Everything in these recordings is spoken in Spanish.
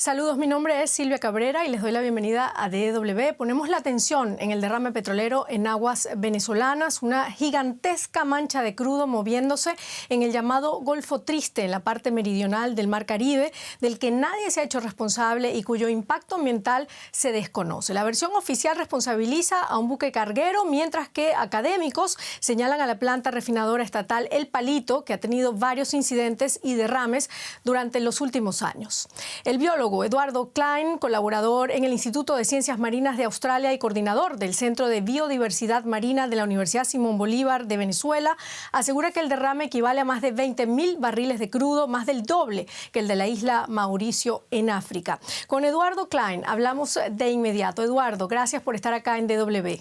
Saludos, mi nombre es Silvia Cabrera y les doy la bienvenida a DW. Ponemos la atención en el derrame petrolero en aguas venezolanas, una gigantesca mancha de crudo moviéndose en el llamado Golfo Triste, en la parte meridional del Mar Caribe, del que nadie se ha hecho responsable y cuyo impacto ambiental se desconoce. La versión oficial responsabiliza a un buque carguero, mientras que académicos señalan a la planta refinadora estatal El Palito, que ha tenido varios incidentes y derrames durante los últimos años. El biólogo Eduardo Klein, colaborador en el Instituto de Ciencias Marinas de Australia y coordinador del Centro de Biodiversidad Marina de la Universidad Simón Bolívar de Venezuela, asegura que el derrame equivale a más de 20.000 barriles de crudo, más del doble que el de la isla Mauricio en África. Con Eduardo Klein hablamos de inmediato. Eduardo, gracias por estar acá en DW.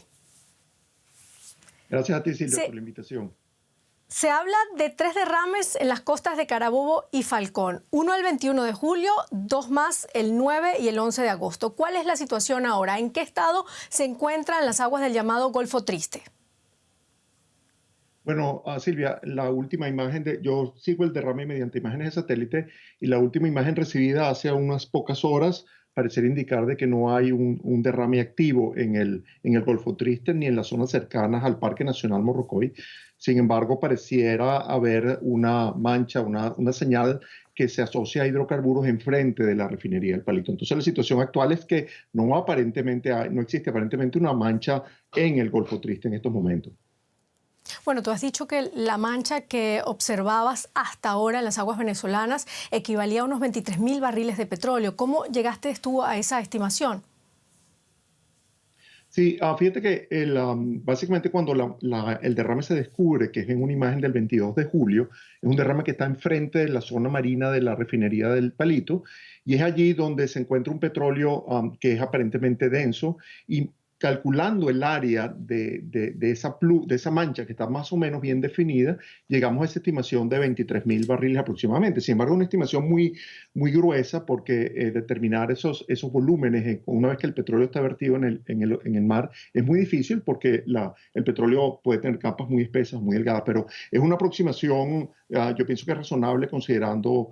Gracias a ti, Silvia, por la invitación. Se habla de 3 derrames en las costas de Carabobo y Falcón. Uno el 21 de julio, 2 más el 9 y el 11 de agosto. ¿Cuál es la situación ahora? ¿En qué estado se encuentran las aguas del llamado Golfo Triste? Bueno, Silvia, la última imagen yo sigo el derrame mediante imágenes de satélite y la última imagen recibida hace unas pocas horas pareciera indicar de que no hay un derrame activo en el Golfo Triste ni en las zonas cercanas al Parque Nacional Morrocoy. Sin embargo, pareciera haber una mancha, una señal que se asocia a hidrocarburos enfrente de la refinería del Palito. Entonces, la situación actual es que no existe aparentemente una mancha en el Golfo Triste en estos momentos. Bueno, tú has dicho que la mancha que observabas hasta ahora en las aguas venezolanas equivalía a unos 23.000 barriles de petróleo. ¿Cómo llegaste tú a esa estimación? Sí, fíjate que básicamente cuando el derrame se descubre, que es en una imagen del 22 de julio, es un derrame que está enfrente de la zona marina de la refinería del Palito, y es allí donde se encuentra un petróleo que es aparentemente denso, y calculando el área de esa mancha que está más o menos bien definida, llegamos a esa estimación de 23.000 barriles aproximadamente. Sin embargo, es una estimación muy, muy gruesa porque determinar esos volúmenes una vez que el petróleo está vertido en el mar es muy difícil porque el petróleo puede tener capas muy espesas, muy delgadas, pero es una aproximación, yo pienso que es razonable considerando.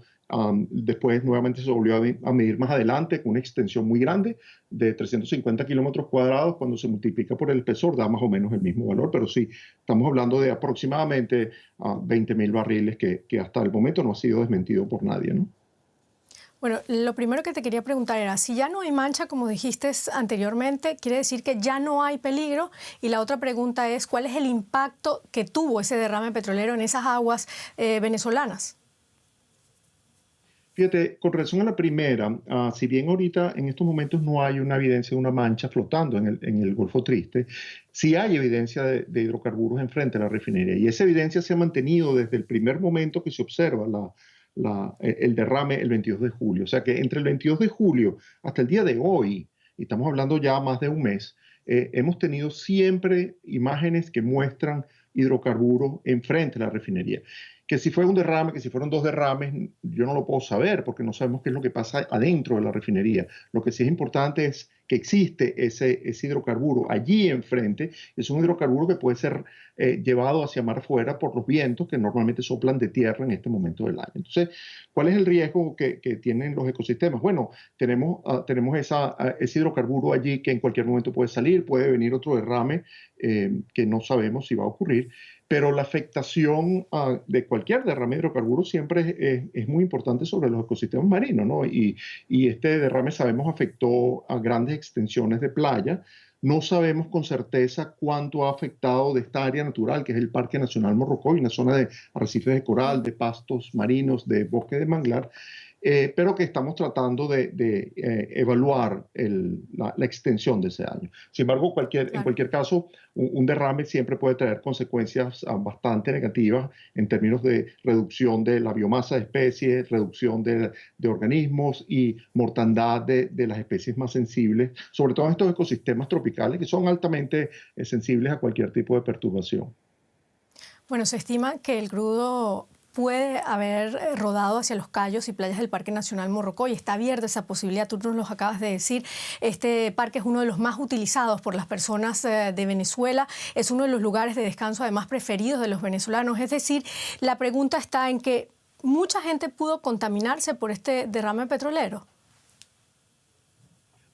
Después nuevamente se volvió a medir más adelante con una extensión muy grande de 350 kilómetros cuadrados. Cuando se multiplica por el espesor da más o menos el mismo valor, pero sí, estamos hablando de aproximadamente 20.000 barriles que hasta el momento no ha sido desmentido por nadie, ¿no? Bueno, lo primero que te quería preguntar era, si ya no hay mancha, como dijiste anteriormente, ¿quiere decir que ya no hay peligro? Y la otra pregunta es, ¿cuál es el impacto que tuvo ese derrame petrolero en esas aguas venezolanas? Fíjate, con relación a la primera, si bien ahorita en estos momentos no hay una evidencia de una mancha flotando en el Golfo Triste, sí hay evidencia de hidrocarburos enfrente de la refinería, y esa evidencia se ha mantenido desde el primer momento que se observa el derrame el 22 de julio. O sea que entre el 22 de julio hasta el día de hoy, y estamos hablando ya más de un mes, hemos tenido siempre imágenes que muestran hidrocarburos enfrente de la refinería. Que si fue un derrame, que si fueron 2 derrames, yo no lo puedo saber porque no sabemos qué es lo que pasa adentro de la refinería. Lo que sí es importante es que existe ese hidrocarburo allí enfrente. Es un hidrocarburo que puede ser llevado hacia mar afuera por los vientos que normalmente soplan de tierra en este momento del año. Entonces, ¿cuál es el riesgo que tienen los ecosistemas? Bueno, tenemos ese hidrocarburo allí que en cualquier momento puede salir, puede venir otro derrame que no sabemos si va a ocurrir. Pero la afectación de cualquier derrame de hidrocarburos siempre es muy importante sobre los ecosistemas marinos, ¿no? Y este derrame, sabemos, afectó a grandes extensiones de playa. No sabemos con certeza cuánto ha afectado de esta área natural, que es el Parque Nacional Morrocoy, una zona de arrecifes de coral, de pastos marinos, de bosque de manglar, pero que estamos tratando de evaluar la extensión de ese daño. Sin embargo, en cualquier caso, un derrame siempre puede traer consecuencias bastante negativas en términos de reducción de la biomasa de especies, reducción de organismos y mortandad de las especies más sensibles, sobre todo en estos ecosistemas tropicales que son altamente sensibles a cualquier tipo de perturbación. Bueno, se estima que el crudo puede haber rodado hacia los cayos y playas del Parque Nacional Morrocoy. Está abierta esa posibilidad, tú nos lo acabas de decir. Este parque es uno de los más utilizados por las personas de Venezuela. Es uno de los lugares de descanso además preferidos de los venezolanos. Es decir, la pregunta está en que mucha gente pudo contaminarse por este derrame petrolero.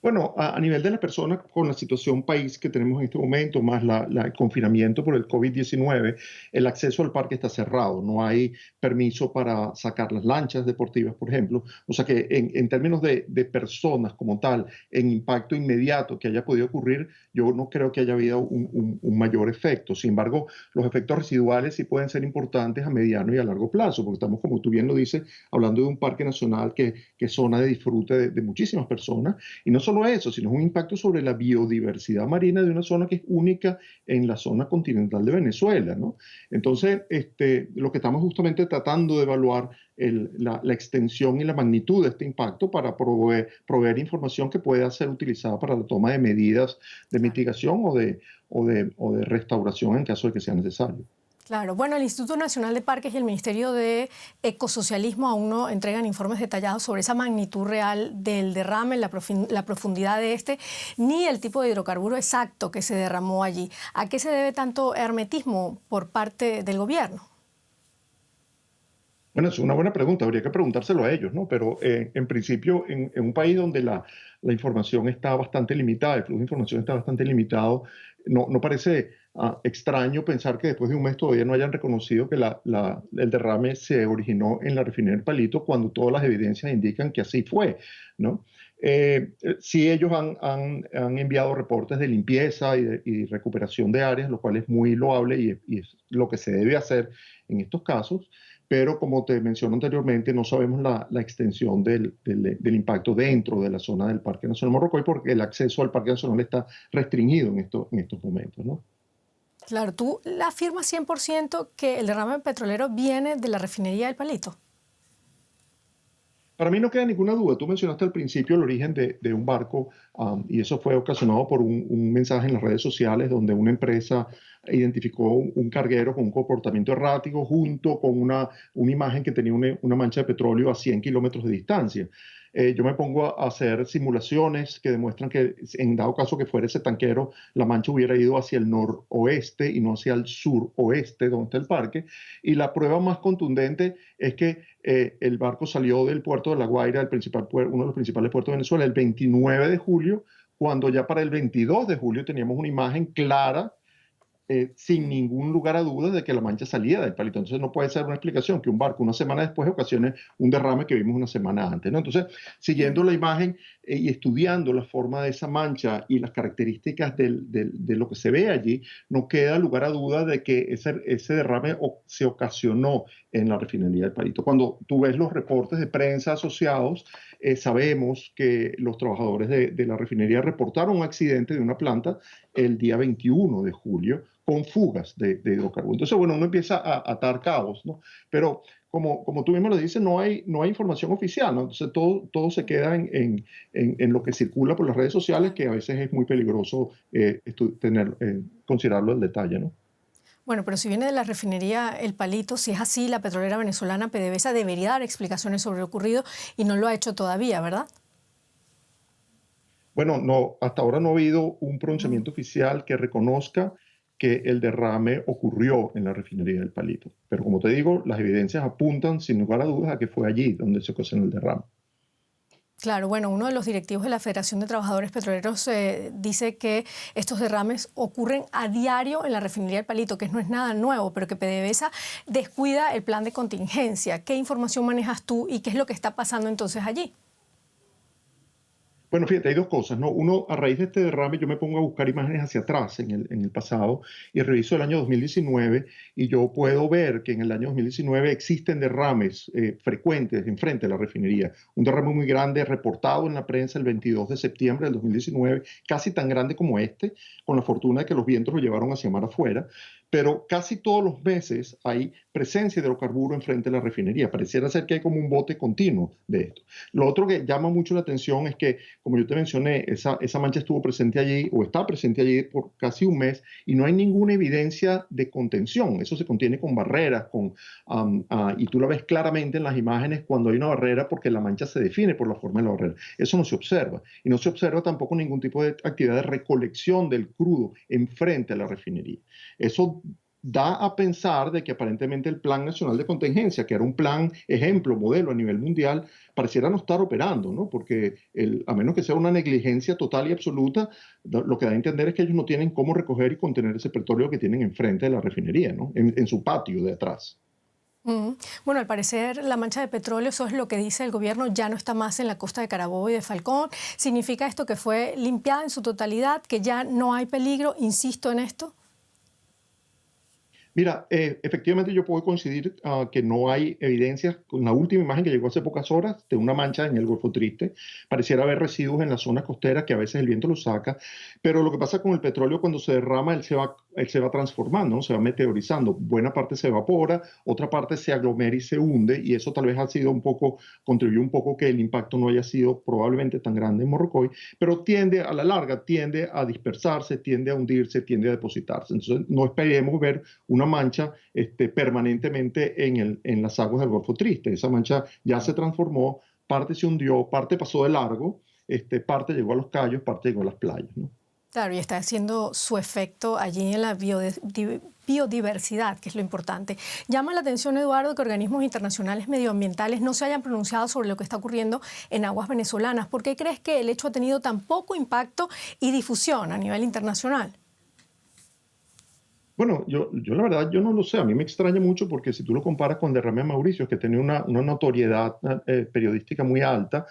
Bueno, a nivel de las personas con la situación país que tenemos en este momento, más el confinamiento por el COVID-19, el acceso al parque está cerrado. No hay permiso para sacar las lanchas deportivas, por ejemplo. O sea que en términos de personas como tal, en impacto inmediato que haya podido ocurrir, yo no creo que haya habido un mayor efecto. Sin embargo, los efectos residuales sí pueden ser importantes a mediano y a largo plazo, porque estamos, como tú bien lo dices, hablando de un parque nacional que es zona de disfrute de muchísimas personas y no solo eso, sino un impacto sobre la biodiversidad marina de una zona que es única en la zona continental de Venezuela, ¿no? Entonces, lo que estamos justamente tratando de evaluar la extensión y la magnitud de este impacto para proveer información que pueda ser utilizada para la toma de medidas de Claro. mitigación o de restauración en caso de que sea necesario. Claro, bueno, el Instituto Nacional de Parques y el Ministerio de Ecosocialismo aún no entregan informes detallados sobre esa magnitud real del derrame, la profundidad de este, ni el tipo de hidrocarburo exacto que se derramó allí. ¿A qué se debe tanto hermetismo por parte del gobierno? Bueno, es una buena pregunta, habría que preguntárselo a ellos, ¿no? Pero en principio, en un país donde la información está bastante limitada, el flujo de información está bastante limitado, no parece extraño pensar que después de un mes todavía no hayan reconocido que el derrame se originó en la refinería del Palito cuando todas las evidencias indican que así fue, ¿no? Sí, ellos han enviado reportes de limpieza y recuperación de áreas, lo cual es muy loable y es lo que se debe hacer en estos casos, pero como te mencioné anteriormente, no sabemos la extensión del impacto dentro de la zona del Parque Nacional Morrocoy porque el acceso al Parque Nacional está restringido en estos momentos, ¿no? Claro, tú afirmas 100% que el derrame petrolero viene de la refinería del Palito. Para mí no queda ninguna duda. Tú mencionaste al principio el origen de un barco y eso fue ocasionado por un mensaje en las redes sociales donde una empresa identificó un carguero con un comportamiento errático junto con una imagen que tenía una mancha de petróleo a 100 kilómetros de distancia. Yo me pongo a hacer simulaciones que demuestran que en dado caso que fuera ese tanquero, la mancha hubiera ido hacia el noroeste y no hacia el suroeste, donde está el parque. Y la prueba más contundente es que el barco salió del puerto de La Guaira, uno de los principales puertos de Venezuela, el 29 de julio, cuando ya para el 22 de julio teníamos una imagen clara sin ningún lugar a dudas de que la mancha salía del palito. Entonces no puede ser una explicación que un barco una semana después ocasione un derrame que vimos una semana antes, ¿no? Entonces, siguiendo la imagen y estudiando la forma de esa mancha y las características de lo que se ve allí, no queda lugar a duda de que ese derrame se ocasionó en la refinería del Palito. Cuando tú ves los reportes de prensa asociados, sabemos que los trabajadores de la refinería reportaron un accidente de una planta el día 21 de julio con fugas de hidrocarburos. Entonces, bueno, uno empieza a atar cabos, ¿no? Pero como tú mismo lo dices, no hay información oficial, ¿no? Entonces todo se queda en lo que circula por las redes sociales, que a veces es muy peligroso considerarlo en detalle, ¿no? Bueno, pero si viene de la refinería El Palito, si es así, la petrolera venezolana PDVSA debería dar explicaciones sobre lo ocurrido y no lo ha hecho todavía, ¿verdad? Bueno, no, hasta ahora no ha habido un Mm. pronunciamiento oficial que reconozca que el derrame ocurrió en la refinería del Palito. Pero como te digo, las evidencias apuntan sin lugar a dudas a que fue allí donde se ocasionó el derrame. Claro, bueno, uno de los directivos de la Federación de Trabajadores Petroleros dice que estos derrames ocurren a diario en la refinería del Palito, que no es nada nuevo, pero que PDVSA descuida el plan de contingencia. ¿Qué información manejas tú y qué es lo que está pasando entonces allí? Bueno, fíjate, hay dos cosas, ¿no? Uno, a raíz de este derrame, yo me pongo a buscar imágenes hacia atrás en el pasado y reviso el año 2019 y yo puedo ver que en el año 2019 existen derrames frecuentes enfrente de la refinería. Un derrame muy grande reportado en la prensa el 22 de septiembre del 2019, casi tan grande como este, con la fortuna de que los vientos lo llevaron hacia mar afuera. Pero casi todos los meses hay presencia de hidrocarburo enfrente de la refinería. Pareciera ser que hay como un bote continuo de esto. Lo otro que llama mucho la atención es que, como yo te mencioné, esa mancha estuvo presente allí o está presente allí por casi un mes y no hay ninguna evidencia de contención. Eso se contiene con barreras, y tú la ves claramente en las imágenes cuando hay una barrera porque la mancha se define por la forma de la barrera. Eso no se observa. Y no se observa tampoco ningún tipo de actividad de recolección del crudo enfrente a la refinería. Eso da a pensar de que aparentemente el Plan Nacional de Contingencia, que era un plan ejemplo, modelo a nivel mundial, pareciera no estar operando, ¿no? Porque a menos que sea una negligencia total y absoluta, lo que da a entender es que ellos no tienen cómo recoger y contener ese petróleo que tienen enfrente de la refinería, ¿no? En su patio de atrás. Mm. Bueno, al parecer la mancha de petróleo, eso es lo que dice el gobierno, ya no está más en la costa de Carabobo y de Falcón. ¿Significa esto que fue limpiada en su totalidad, que ya no hay peligro? Insisto en esto. Mira, efectivamente yo puedo coincidir que no hay evidencias con la última imagen que llegó hace pocas horas de una mancha en el Golfo Triste. Pareciera haber residuos en las zonas costeras que a veces el viento los saca, pero lo que pasa con el petróleo cuando se derrama, él se va transformando, ¿no? Se va meteorizando. Buena parte se evapora, otra parte se aglomera y se hunde, y eso tal vez ha sido un poco, contribuyó un poco que el impacto no haya sido probablemente tan grande en Morrocoy, pero tiende a la larga, tiende a dispersarse, tiende a hundirse, tiende a depositarse. Entonces no esperemos ver una mancha permanentemente en las aguas del Golfo Triste. Esa mancha ya se transformó, parte se hundió, parte pasó de largo, parte llegó a los cayos, parte llegó a las playas, ¿no? Claro, y está haciendo su efecto allí en la biodiversidad, que es lo importante. Llama la atención, Eduardo, que organismos internacionales medioambientales no se hayan pronunciado sobre lo que está ocurriendo en aguas venezolanas. ¿Por qué crees que el hecho ha tenido tan poco impacto y difusión a nivel internacional? Bueno, yo la verdad, yo no lo sé. A mí me extraña mucho porque si tú lo comparas con Derrame de Mauricio, que tenía una notoriedad periodística muy alta,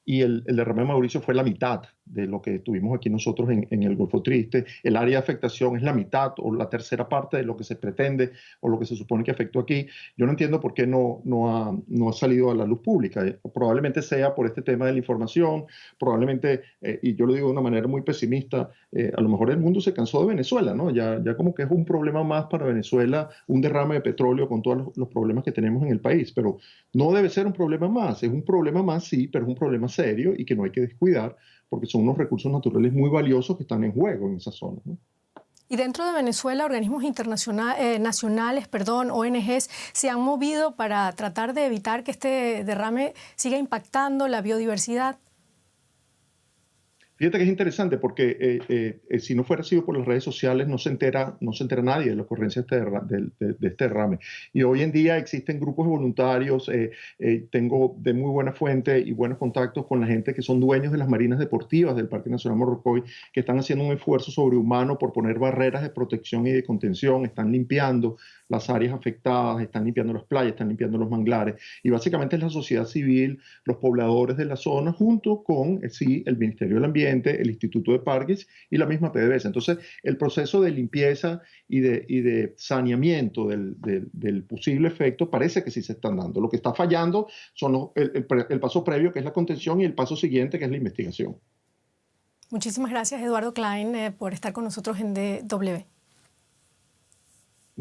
y el Derrame de Mauricio fue la mitad de lo que tuvimos aquí nosotros en el Golfo Triste. El área de afectación es la mitad o la tercera parte de lo que se pretende o lo que se supone que afectó aquí. Yo no entiendo por qué no ha salido a la luz pública. Probablemente sea por este tema de la información, probablemente, y yo lo digo de una manera muy pesimista, a lo mejor el mundo se cansó de Venezuela, ¿no? Ya como que es un problema más para Venezuela, un derrame de petróleo con todos los problemas que tenemos en el país, pero no debe ser un problema más, es un problema más, sí, pero es un problema serio y que no hay que descuidar porque son unos recursos naturales muy valiosos que están en juego en esa zona, ¿no? Y dentro de Venezuela, organismos nacionales, ONGs, se han movido para tratar de evitar que este derrame siga impactando la biodiversidad. Fíjate que es interesante porque si no fuera sido por las redes sociales no se entera nadie de la ocurrencia de este derrame. Y hoy en día existen grupos de voluntarios, tengo de muy buena fuente y buenos contactos con la gente que son dueños de las marinas deportivas del Parque Nacional Morrocoy, que están haciendo un esfuerzo sobrehumano por poner barreras de protección y de contención, están limpiando las áreas afectadas, están limpiando las playas, están limpiando los manglares. Y básicamente es la sociedad civil, los pobladores de la zona, junto con, sí, el Ministerio del Ambiente, el Instituto de Parques y la misma PDVSA. Entonces, el proceso de limpieza y de saneamiento del posible efecto parece que sí se están dando. Lo que está fallando son el paso previo, que es la contención, y el paso siguiente, que es la investigación. Muchísimas gracias, Eduardo Klein, por estar con nosotros en DW.